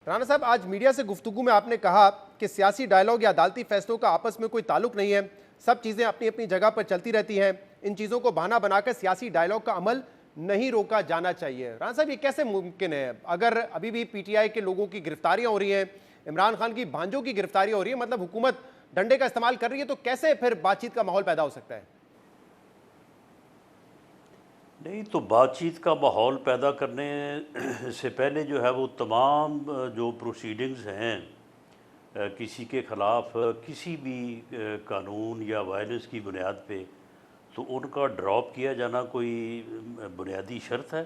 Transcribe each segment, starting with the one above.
राणा साहब, आज मीडिया से गुफ्तगू में आपने कहा कि सियासी डायलॉग या अदालती फैसलों का आपस में कोई ताल्लुक नहीं है, सब चीज़ें अपनी अपनी जगह पर चलती रहती हैं, इन चीज़ों को बहाना बनाकर सियासी डायलॉग का अमल नहीं रोका जाना चाहिए। राणा साहब, ये कैसे मुमकिन है? अगर अभी भी पीटीआई के लोगों की गिरफ्तारियां हो रही हैं, इमरान खान की भांजों की गिरफ्तारियां हो रही है, मतलब हुकूमत डंडे का इस्तेमाल कर रही है, तो कैसे फिर बातचीत का माहौल पैदा हो सकता है? नहीं, तो बातचीत का माहौल पैदा करने से पहले जो है वो तमाम जो प्रोसीडिंग्स हैं किसी के ख़िलाफ़ किसी भी कानून या वायलेंस की बुनियाद पे, तो उनका ड्रॉप किया जाना कोई बुनियादी शर्त है?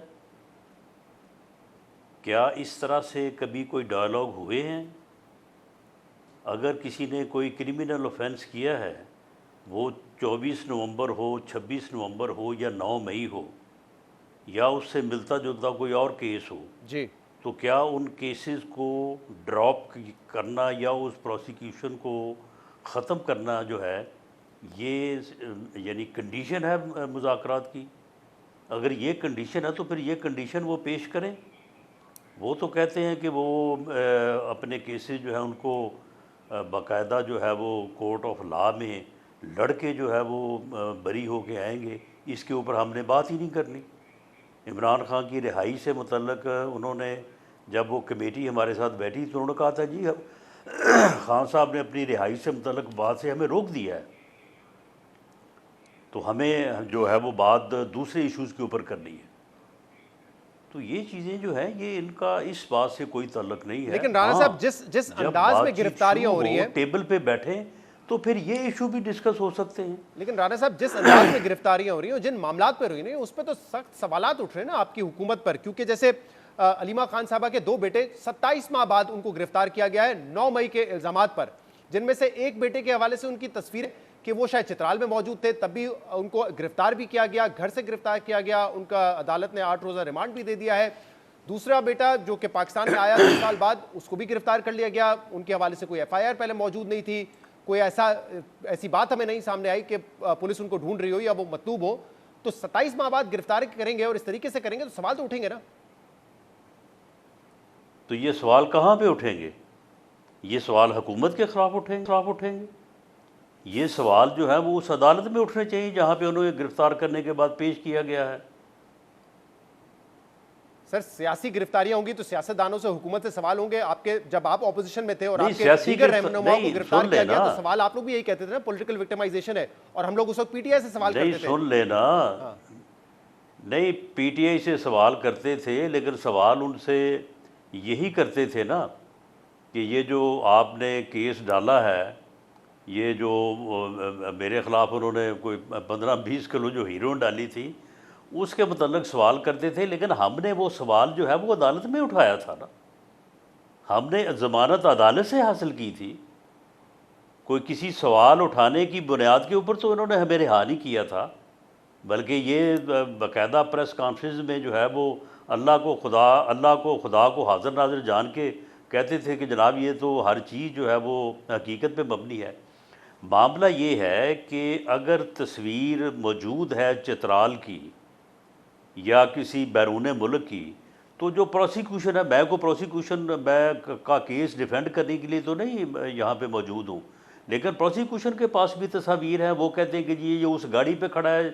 क्या इस तरह से कभी कोई डायलॉग हुए हैं? अगर किसी ने कोई क्रिमिनल ऑफेंस किया है, वो 24 नवंबर हो, 26 नवंबर हो या 9 मई हो, या उससे मिलता जुलता कोई और केस हो, जी। तो क्या उन केसेस को ड्रॉप करना या उस प्रोसिक्यूशन को ख़त्म करना जो है, ये यानी कंडीशन है मुज़ाकरात की? अगर ये कंडीशन है तो फिर ये कंडीशन वो पेश करें। वो तो कहते हैं कि वो अपने केसेस जो है उनको बाकायदा जो है वो कोर्ट ऑफ लॉ में लड़के जो है वो बरी होके आएंगे, इसके ऊपर हमने बात ही नहीं करनी। इमरान खान की रिहाई से मुतल्लक उन्होंने, जब वो कमेटी हमारे साथ बैठी तो उन्होंने कहा था जी खान साहब ने अपनी रिहाई से मुतल्लक बात से हमें रोक दिया है, तो हमें जो है वो बात दूसरे इश्यूज़ के ऊपर करनी है। तो ये चीज़ें जो है ये इनका इस बात से कोई ताल्लुक नहीं है। लेकिन राणा साहब, हाँ, जिस जब अंदाज में बातचीत गिरफ्तारियां शुरू हो रही हो, हैं, टेबल पे बैठें, तो फिर ये इशू भी डिस्कस हो सकते हैं। लेकिन राणा साहब, जिस अंदाज में गिरफ्तारियां हो रही हैं, जिन मामलात पर हुई नहीं, उस पर तो सख्त सवालात उठ रहे हैं ना आपकी हुकूमत पर, क्योंकि जैसे अलीमा खान साहबा के दो बेटे 27 माह बाद उनको गिरफ्तार किया गया है 9 मई के इल्जामात पर, जिनमें से एक बेटे के हवाले से उनकी तस्वीर कि वो शायद चित्राल में मौजूद थे, तब भी उनको गिरफ्तार भी किया गया, घर से गिरफ्तार किया गया, उनका अदालत ने 8 रोज़ा रिमांड भी दे दिया है। दूसरा बेटा जो कि पाकिस्तान में आया 2 साल बाद, उसको भी गिरफ्तार कर लिया गया, उनके हवाले से कोई एफआईआर पहले मौजूद नहीं थी, कोई ऐसी बात हमें नहीं सामने आई कि पुलिस उनको ढूंढ रही हो या वो मतलूब हो। तो 27 माह बाद गिरफ्तार करेंगे और इस तरीके से करेंगे तो सवाल तो उठेंगे ना। तो ये सवाल कहाँ पे उठेंगे? ये सवाल हुकूमत के खिलाफ उठेंगे। ये सवाल जो है वो उस अदालत में उठने चाहिए जहाँ पे उन्हें गिरफ्तार करने के बाद पेश किया गया है। सर, सियासी गिरफ्तारियां होंगी तो सियासतदानों से, हुकूमत से सवाल होंगे। आपके जब आप ऑपोजिशन में थे और आपके दीगर रहनुमाओं को गिरफ्तार किया गया तो सवाल आप लोग भी यही कहते थे ना, पॉलिटिकल विक्टिमाइजेशन है, और हम लोग उस वक्त पीटीआई से सवाल करते थे। सुन लेना। हाँ। नहीं, पीटीआई से सवाल करते थे, लेकिन सवाल उनसे यही करते थे ना कि ये जो आपने केस डाला है, ये जो मेरे ख़िलाफ़ उन्होंने कोई 15-20 किलो जो हीरोइन डाली थी, उसके मतलब सवाल करते थे, लेकिन हमने वो सवाल जो है वो अदालत में उठाया था ना। हमने ज़मानत अदालत से हासिल की थी। कोई किसी सवाल उठाने की बुनियाद के ऊपर तो उन्होंने हमें रिहा नहीं किया था, बल्कि ये बाकायदा प्रेस कॉन्फ्रेंस में जो है वो अल्लाह को खुदा को हाजिर नाजिर जान के कहते थे कि जनाब ये तो हर चीज़ जो है वो हकीकत पे मबनी है। मामला ये है कि अगर तस्वीर मौजूद है चित्राल की या किसी बैरून मुल्क की, तो जो प्रोसिक्यूशन है, मैं का केस डिफेंड करने के लिए तो नहीं यहाँ पे मौजूद हूँ, लेकिन प्रोसिक्यूशन के पास भी तस्वीर है। वो कहते हैं कि जी ये उस गाड़ी पे खड़ा है,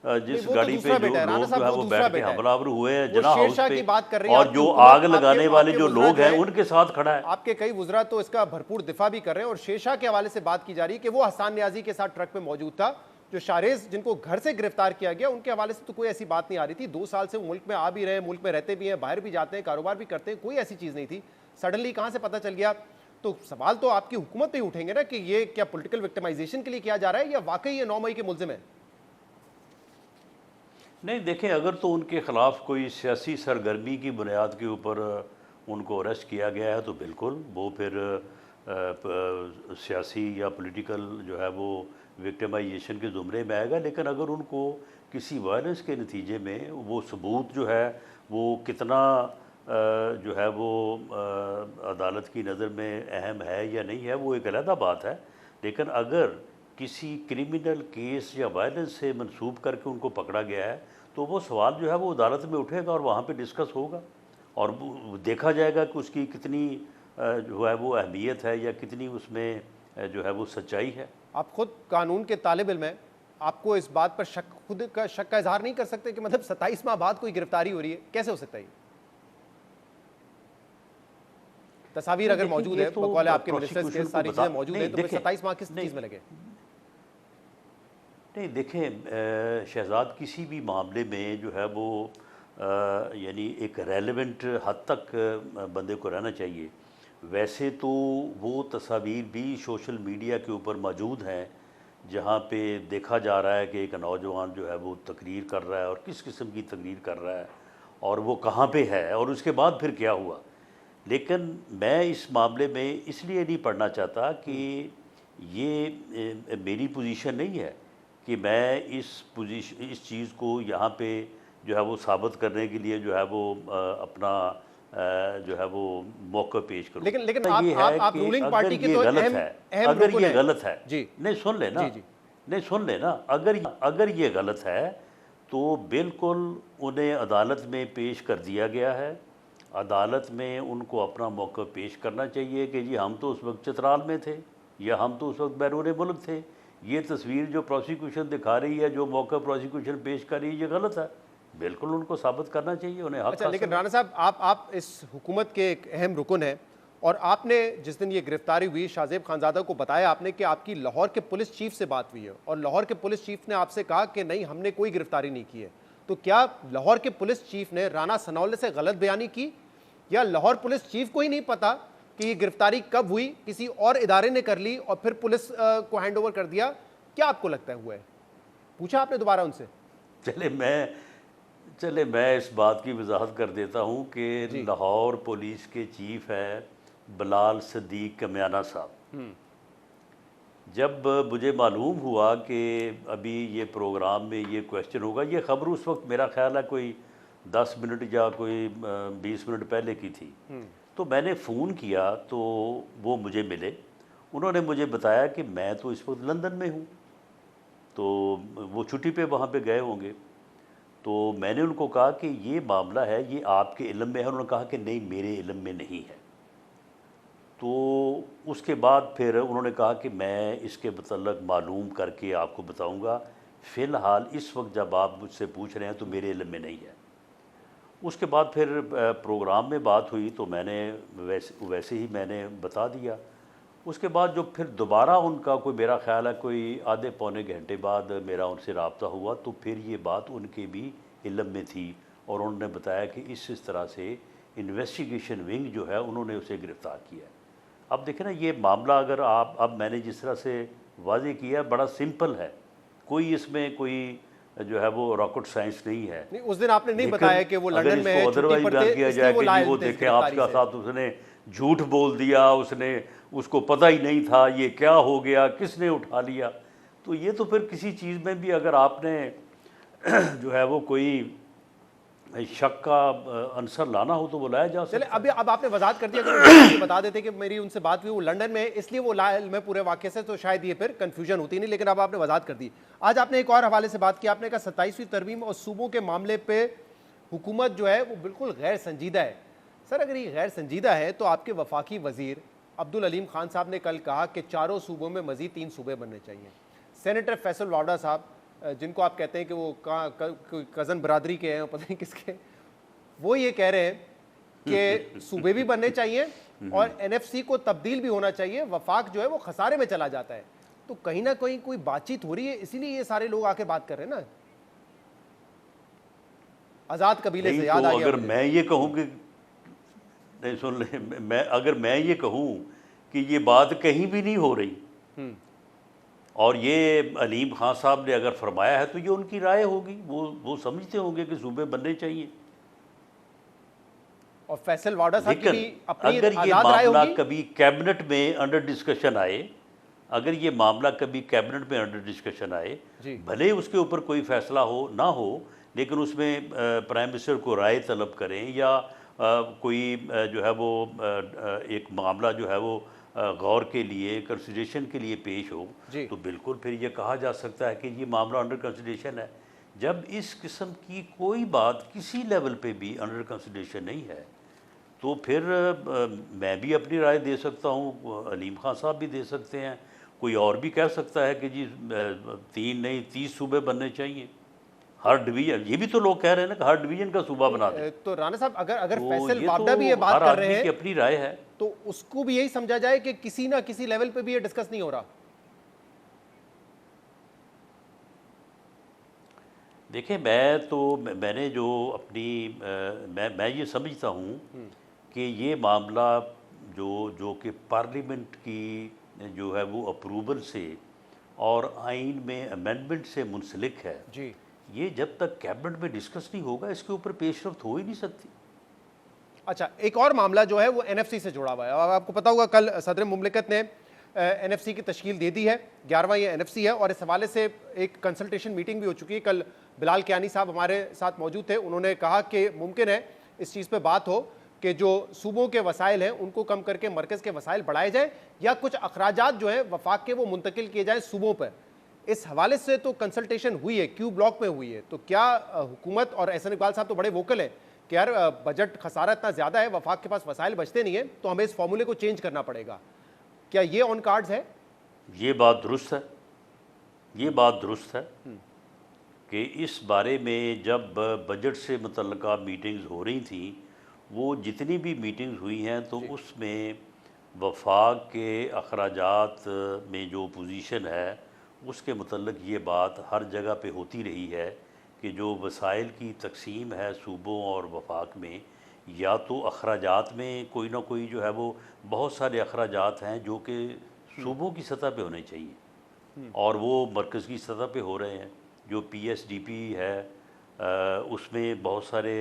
जिस गाड़ी पे जो लोग जो है वो बैठ के हमलावर हुए हैं जना हाउस पे, और जो आग लगाने वाले जो लोग हैं उनके साथ खड़ा है। आपके कई वुज़रा तो इसका भरपूर दिफा भी कर रहे हैं, और शेरशाह के हवाले से बात की जा रही है कि वो हसन न्याजी के साथ ट्रक में मौजूद था। जो शारेज जिनको घर से गिरफ्तार किया गया, उनके हवाले से तो कोई ऐसी बात नहीं आ रही थी। 2 साल से वो मुल्क में आ भी रहे, मुल्क में रहते भी हैं, बाहर भी जाते हैं, कारोबार भी करते हैं, कोई ऐसी चीज़ नहीं थी। सडनली कहाँ से पता चल गया? तो सवाल तो आपकी हुकूमत पे ही उठेंगे ना कि ये क्या पॉलिटिकल विक्टिमाइजेशन के लिए किया जा रहा है या वाकई ये 9 मई के मुल्जिम है? नहीं, देखें, अगर तो उनके ख़िलाफ़ कोई सियासी सरगर्मी की बुनियाद के ऊपर उनको अरेस्ट किया गया है तो बिल्कुल वो फिर सियासी या पॉलिटिकल जो है वो विक्टिमाइजेशन के ज़ुमरे में आएगा। लेकिन अगर उनको किसी वायलेंस के नतीजे में वो सबूत जो है वो कितना जो है वो अदालत की नज़र में अहम है या नहीं है, वो एक अलग बात है। लेकिन अगर किसी क्रिमिनल केस या वायलेंस से मंसूब करके उनको पकड़ा गया है, तो वो सवाल जो है वो अदालत में उठेगा और वहाँ पे डिस्कस होगा, और देखा जाएगा कि उसकी कितनी जो है वो अहमियत है या कितनी उसमें जो है वो सच्चाई है। आप खुद कानून के तालिब इल्म हैं, आपको इस बात पर शक का इजहार नहीं कर सकते कि मतलब 27 माह बाद कोई गिरफ्तारी हो रही है, कैसे हो सकता है ये? तस्वीर अगर देखिए, मौजूद ये है, तो बकौल आपके मिनिस्टर्स के प्रोसिक्यूशन को सारी बता चीजें मौजूद नहीं हैं, तो फिर देखें 27 माह किस नहीं चीज में लगे? नहीं देखें, शहजाद किसी भी मामले में जो है वो यानी एक रेलेवेंट हद तक बंदे को रहना चाहिए। वैसे तो वो तस्वीर भी सोशल मीडिया के ऊपर मौजूद हैं जहाँ पे देखा जा रहा है कि एक नौजवान जो है वो तकरीर कर रहा है और किस किस्म की तकरीर कर रहा है और वो कहाँ पे है और उसके बाद फिर क्या हुआ। लेकिन मैं इस मामले में इसलिए नहीं पढ़ना चाहता कि ये मेरी पोजीशन नहीं है कि मैं इस चीज़ को यहाँ पे जो है वो साबित करने के लिए जो है वो अपना जो है वो मौका पेश करूँ। लेकिन लेकिन ये है आप कि रूलिंग अगर पार्टी के ये तो गलत अहम है, अहम अगर रुकन ये हैं। गलत है, जी नहीं सुन लेना, जी जी नहीं सुन लेना, अगर ये गलत है तो बिल्कुल उन्हें अदालत में पेश कर दिया गया है। अदालत में उनको अपना मौका पेश करना चाहिए कि जी हम तो उस वक्त चित्राल में थे या हम तो उस वक्त बैरून मुल्क थे। ये तस्वीर जो प्रोसिक्यूशन दिखा रही है, जो मौका प्रोसिक्यूशन पेश कर रही है, ये गलत है। बिल्कुल उनको साबित करना चाहिए, उन्हें हक अच्छा, लेकिन हासिल है। राणा साहब, आप इस हुकूमत के एक अहम रुकन हैं और आपने जिस दिन ये गिरफ्तारी हुई शाहजेब खानजादा को बताया आपने कि आपकी लाहौर के पुलिस चीफ से बात हुई है और लाहौर के पुलिस चीफ ने आपसे कहा कि नहीं, हमने कोई गिरफ्तारी नहीं की है। तो क्या लाहौर के पुलिस चीफ ने राणा सनाउल्लाह से गलत बयानी की या लाहौर पुलिस चीफ को ही नहीं पता कि ये गिरफ्तारी कब हुई, किसी और इदारे ने कर ली और फिर पुलिस को हैंड ओवर कर दिया? क्या आपको लगता है हुआ है? पूछा आपने दोबारा उनसे? चले मैं इस बात की वजाहत कर देता हूँ कि जी लाहौर पुलिस के चीफ है बिलाल सदीक कमियाना साहब। जब मुझे मालूम हुआ कि अभी ये प्रोग्राम में ये क्वेश्चन होगा, ये ख़बर उस वक्त मेरा ख्याल है कोई 10 मिनट या कोई 20 मिनट पहले की थी। तो मैंने फ़ोन किया तो वो मुझे मिले। उन्होंने मुझे बताया कि मैं तो इस वक्त लंदन में हूँ, तो वो छुट्टी पे वहाँ पे गए होंगे। तो मैंने उनको कहा कि ये मामला है, ये आपके इल्म में है? उन्होंने कहा कि नहीं, मेरे इल्म में नहीं है। तो उसके बाद फिर उन्होंने कहा कि मैं इसके मतलब मालूम करके आपको बताऊंगा, फ़िलहाल इस वक्त जब आप मुझसे पूछ रहे हैं तो मेरे इल्म में नहीं है। उसके बाद फिर प्रोग्राम में बात हुई तो मैंने वैसे ही मैंने बता दिया। उसके बाद जो फिर दोबारा उनका कोई, मेरा ख्याल है कोई आधे पौने घंटे बाद मेरा उनसे रब्ता हुआ तो फिर ये बात उनके भी इल्म में थी और उन्होंने बताया कि इस तरह से इन्वेस्टिगेशन विंग जो है उन्होंने उसे गिरफ़्तार किया है। अब देखें ना, ये मामला अगर आप, अब मैंने जिस तरह से वाज़ेह किया, बड़ा सिंपल है, कोई इसमें कोई जो है वो रॉकेट साइंस नहीं है। नहीं, उस दिन आपने नहीं लेकिन बताया कि वो अगर लंदन में इसको है, अदरवाइज छुट्टी पर बयान थे, किया इसलिए जाए वो कि जी लाए वो थे इस देखें गिरफ्तारी आपके से। साथ उसने झूठ बोल दिया, उसको पता ही नहीं था, ये क्या हो गया, किसने उठा लिया। तो ये तो फिर किसी चीज़ में भी अगर आपने जो है वो कोई शक का आंसर लाना हो तो वो लाया जा चले, सकता अभी है। अब आपने वजाहत कर दिया, अगर वो ये बता देते कि मेरी उनसे बात हुई, वो लंदन में है, इसलिए वो लायल में पूरे वाक्य से, तो शायद ये फिर कंफ्यूजन होती नहीं। लेकिन अब आपने वजाहत कर दी। आज आपने एक और हवाले से बात की, आपने कहा 27वीं तरमीम और सूबों के मामले पे हुकूमत जो है वो बिल्कुल गैर संजीदा है। सर, अगर ये गैर संजीदा है तो आपके वफाकी वजीर अब्दुल अलीम खान साहब ने कल कहा कि 4 सूबों में मजीद 3 सूबे बनने चाहिए। सेनेटर फैसल वावड़ा साहब, जिनको आप कहते हैं कि वो कज़न बरादरी के हैं, पता नहीं किसके, वो ये कह रहे हैं कि सूबे भी बनने चाहिए और एनएफसी को तब्दील भी होना चाहिए। वफाक जो है वो खसारे में चला जाता है। तो कहीं ना कहीं कोई बातचीत हो रही है, इसीलिए ये सारे लोग आके बात कर रहे हैं ना। आजाद कबीले से नहीं याद तो आ गया अगर मुझे। मैं ये कहूँ कि नहीं सुन ले, अगर मैं ये कहूँ कि ये बात कहीं भी नहीं हो रही और ये अलीम खान साहब ने अगर फरमाया है तो ये उनकी राय होगी, वो समझते होंगे कि सूबे बनने चाहिए। और फैसल वावड़ा साहब की लेकिन भी अपनी अगर ये आजाद राय मामला होगी। कभी कैबिनेट में अंडर डिस्कशन आए, अगर ये मामला कभी कैबिनेट में अंडर डिस्कशन आए, जी भले उसके ऊपर कोई फैसला हो ना हो, लेकिन उसमें प्राइम मिनिस्टर को राय तलब करें या कोई जो है वो एक मामला जो है वो गौर के लिए, कंसिडरेशन के लिए पेश हो, जी तो बिल्कुल फिर ये कहा जा सकता है कि ये मामला अंडर कंसिडरेशन है। जब इस किस्म की कोई बात किसी लेवल पे भी अंडर कंसिडरेशन नहीं है तो फिर मैं भी अपनी राय दे सकता हूँ, अलीम खान साहब भी दे सकते हैं, कोई और भी कह सकता है कि जी 3 नहीं 30 सूबे बनने चाहिए, हर डिवीज़न। ये भी तो लोग कह रहे हैं ना कि हर डिवीज़न का सूबा बना दें। तो राणा साहब, अगर अगर तो फैसल ये तो वाबडा भी ये बात हर कर रहे आदमी की हैं अपनी राय है। तो उसको भी यही समझा जाए कि किसी ना किसी लेवल पे भी ये डिस्कस नहीं हो रहा। देखिए मैंने जो अपनी मैं ये समझता हूँ कि ये मामला जो जो कि पार्लियामेंट की जो है वो अप्रूवल से और आइन में अमेंडमेंट से मुंसलिक है। जी। ये जब तक कैबिनेट में डिस्कस नहीं होगा इसके ऊपर पेशरफ्त हो ही नहीं सकती। अच्छा, एक और मामला जो है वो एनएफसी से जुड़ा हुआ है। अब आपको पता होगा कल सदर मुमलिकत ने एनएफसी की तश्कील दे दी है, 11वां ये एनएफसी है, और इस हवाले से एक कंसल्टेशन मीटिंग भी हो चुकी है। कल बिलाल कियानी साहब हमारे साथ मौजूद थे, उन्होंने कहा कि मुमकिन है इस चीज़ पे बात हो कि जो सूबों के वसाइल हैं उनको कम करके मरकज़ के वसाइल बढ़ाए जाए, या कुछ अखराजात जो हैं वफाक के वो मुंतकिल किए जाए सूबों पर। इस हवाले से तो कंसल्टेशन हुई है, क्यू ब्लॉक में हुई है, तो क्या हुकूमत और एहसन इकबाल साहब तो बड़े वोकल हैं कि यार बजट खसारा इतना ज़्यादा है, वफाक के पास वसाइल बचते नहीं है, तो हमें इस फॉर्मूले को चेंज करना पड़ेगा। क्या ये ऑन कार्ड्स है? ये बात दुरुस्त है, ये बात दुरुस्त है कि इस बारे में जब बजट से मुतल्लिका मीटिंग्स हो रही थी, वो जितनी भी मीटिंग्स हुई हैं तो उसमें वफाक के अखराजात में जो पोजीशन है उसके मुतल्लिक ये बात हर जगह पे होती रही है कि जो वसाइल की तकसीम है सूबों और वफाक में, या तो अखराजात में कोई ना कोई जो है वो बहुत सारे अखराजात हैं जो कि सूबों की सतह पे होने चाहिए और वो मरकज़ की सतह पे हो रहे हैं। जो पीएसडीपी है उसमें बहुत सारे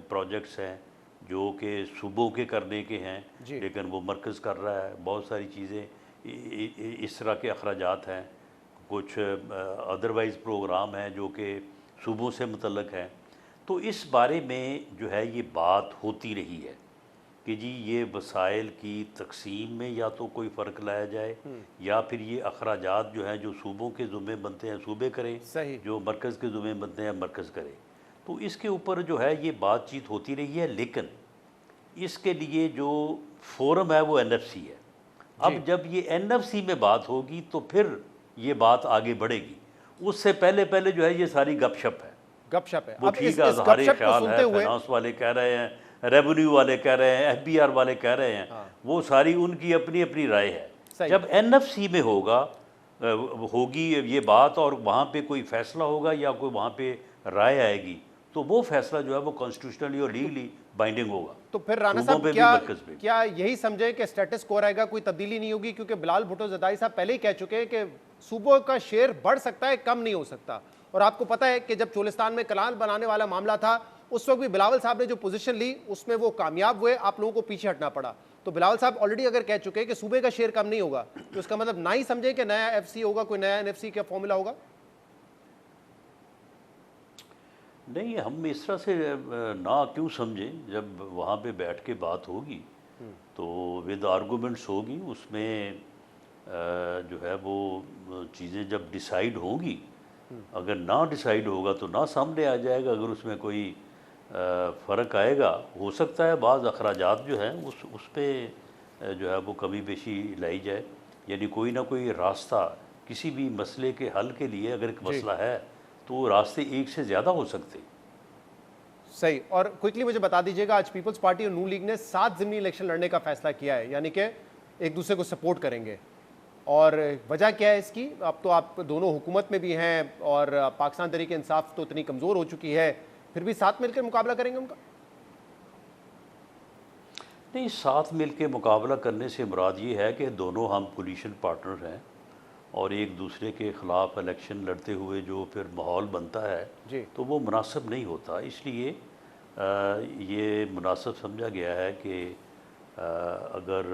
प्रोजेक्ट्स हैं जो कि सूबों के करने के हैं, लेकिन वो मरकज़ कर रहा है। बहुत सारी चीज़ें इस तरह के अखराजात हैं, कुछ अदरवाइज़ प्रोग्राम हैं जो कि सूबों से मुतल्लिक हैं। तो इस बारे में जो है ये बात होती रही है कि जी ये वसाइल की तकसीम में या तो कोई फ़र्क लाया जाए, या फिर ये अखराजात जो हैं जो सूबों के ज़ुम्मे बनते हैं सूबे करें, सही। जो मरकज़ के ज़ुम्मे बनते हैं मरकज़ करे। तो इसके ऊपर जो है ये बातचीत होती रही है, लेकिन इसके लिए जो फोरम है वो एनएफसी है। अब जब ये एनएफसी में बात होगी तो फिर ये बात आगे बढ़ेगी। उससे पहले पहले जो है ये सारी गपशप है। गपशप है। वो अब ठीक है, इस अज़हारी गपशप को ख्याल सुनते है, हुए फाइनेंस वाले कह रहे हैं, रेवेन्यू वाले कह रहे हैं, एफबीआर वाले कह रहे हैं, वो सारी उनकी अपनी अपनी राय है। जब एनएफसी में होगी ये बात और वहाँ पे कोई फैसला होगा या कोई वहाँ पे राय आएगी, तो वो फैसला जो है वो कॉन्स्टिट्यूशनली और लीगली बाइंडिंग होगा। तो फिर राणा सूबों साहब पे भी, क्या मरकज़ पे भी। क्या यही समझे कि स्टेटस को रहेगा, कोई तब्दीली नहीं होगी? क्योंकि बिलाल भुट्टो ज़रदारी साहब पहले ही कह चुके हैं कि सूबों का शेयर बढ़ सकता है, कम नहीं हो सकता। और आपको पता है कि जब चोलिस्तान में कनाल बनाने वाला मामला था, उस वक्त भी बिलावल साहब ने जो पोजीशन ली उसमें वो कामयाब हुए, आप लोगों को पीछे हटना पड़ा। तो बिलावल साहब ऑलरेडी अगर कह चुके हैं कि सूबे का शेयर कम नहीं होगा, तो इसका मतलब ना ही समझे कि नया एफसी होगा, कोई नया एनएफसी का फॉर्मूला होगा। नहीं, हम इस तरह से ना क्यों समझें। जब वहाँ पे बैठ के बात होगी तो विद आर्गूमेंट्स होगी, उसमें जो है वो चीज़ें जब डिसाइड होंगी, अगर ना डिसाइड होगा तो ना सामने आ जाएगा। अगर उसमें कोई फ़र्क आएगा, हो सकता है बाज़ अखराजात जो हैं उस पे जो है वो कमी बेशी लाई जाए, यानी कोई ना कोई रास्ता किसी भी मसले के हल के लिए। अगर एक मसला है तो रास्ते एक से ज़्यादा हो सकते। सही। और क्विकली मुझे बता दीजिएगा, आज पीपल्स पार्टी और नून लीग ने 7 ज़िमनी इलेक्शन लड़ने का फैसला किया है, यानी कि एक दूसरे को सपोर्ट करेंगे। और वजह क्या है इसकी? अब तो आप दोनों हुकूमत में भी हैं और पाकिस्तान तहरीक इंसाफ तो इतनी कमज़ोर हो चुकी है, फिर भी साथ मिलकर मुकाबला करेंगे उनका? नहीं, साथ मिल के मुकाबला करने से मुराद ये है कि दोनों हम कोलिशन पार्टनर हैं और एक दूसरे के ख़िलाफ़ इलेक्शन लड़ते हुए जो फिर माहौल बनता है तो वो मुनासिब नहीं होता। इसलिए ये मुनासिब समझा गया है कि अगर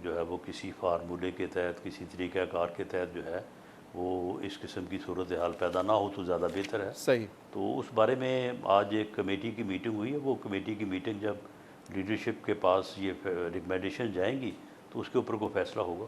जो है वो किसी फार्मूले के तहत, किसी तरीक़ाकार के तहत जो है वो इस किस्म की सूरत हाल पैदा ना हो तो ज़्यादा बेहतर है। सही। तो उस बारे में आज एक कमेटी की मीटिंग हुई है। वो कमेटी की मीटिंग जब लीडरशिप के पास ये रिकमेंडेशन जाएंगी तो उसके ऊपर कोई फैसला होगा।